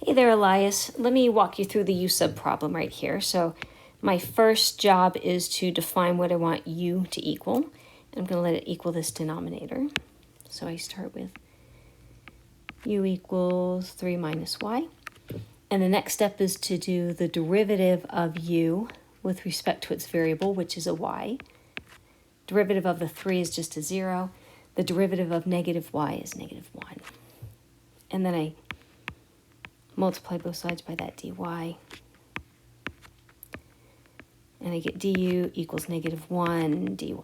Hey there, Elias. Let me walk you through the u sub problem right here. So my first job is to define what I want u to equal. I'm going to let it equal this denominator. So I start with u equals 3 minus y. And the next step is to do the derivative of u with respect to its variable, which is a y. Derivative of the 3 is just a 0. The derivative of negative y is negative 1. And then I multiply both sides by that dy. And I get du equals negative 1 dy.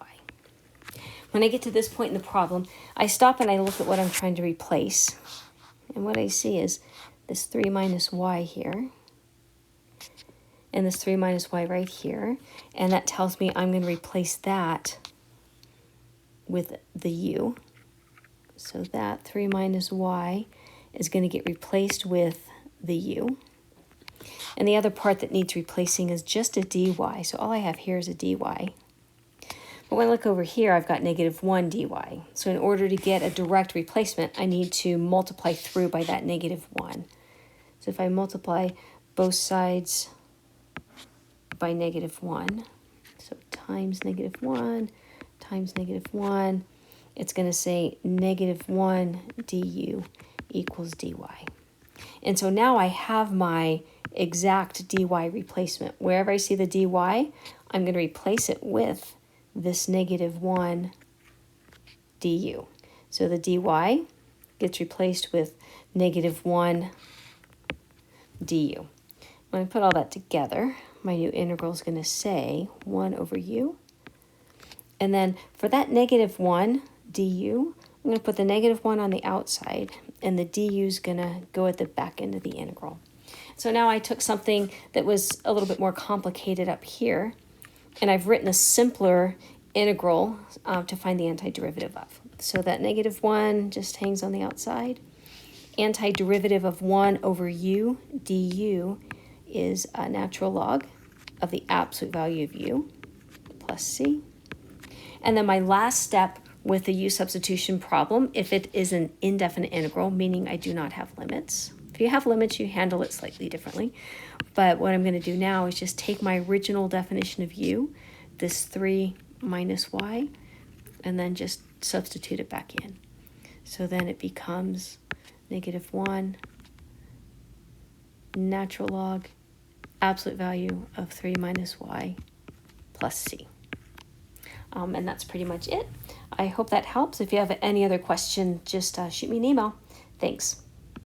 When I get to this point in the problem, I stop and I look at what I'm trying to replace. And what I see is this 3 minus y here, and this 3 minus y right here. And that tells me I'm going to replace that with the u. So that 3 minus y is going to get replaced with the u. And the other part that needs replacing is just a dy. So all I have here is a dy. But when I look over here, I've got negative 1 dy. So in order to get a direct replacement, I need to multiply through by that negative 1. So if I multiply both sides by negative 1, so times negative 1 times negative 1, it's going to say negative 1 du equals dy. And so now I have my exact dy replacement. Wherever I see the dy, I'm going to replace it with this negative 1 du. So the dy gets replaced with negative 1 du. When I put all that together, my new integral is going to say 1 over u. And then for that negative 1 du, I'm going to put the negative 1 on the outside, and the du is going to go at the back end of the integral. So now I took something that was a little bit more complicated up here, and I've written a simpler integral to find the antiderivative of. So that negative 1 just hangs on the outside. Antiderivative of 1 over u du is a natural log of the absolute value of u plus c. And then my last step with the u substitution problem, if it is an indefinite integral, meaning I do not have limits. If you have limits, you handle it slightly differently. But what I'm going to do now is just take my original definition of u, this 3 minus y, and then just substitute it back in. So then it becomes negative 1 natural log absolute value of 3 minus y plus c. And that's pretty much it. I hope that helps. If you have any other question, just shoot me an email. Thanks.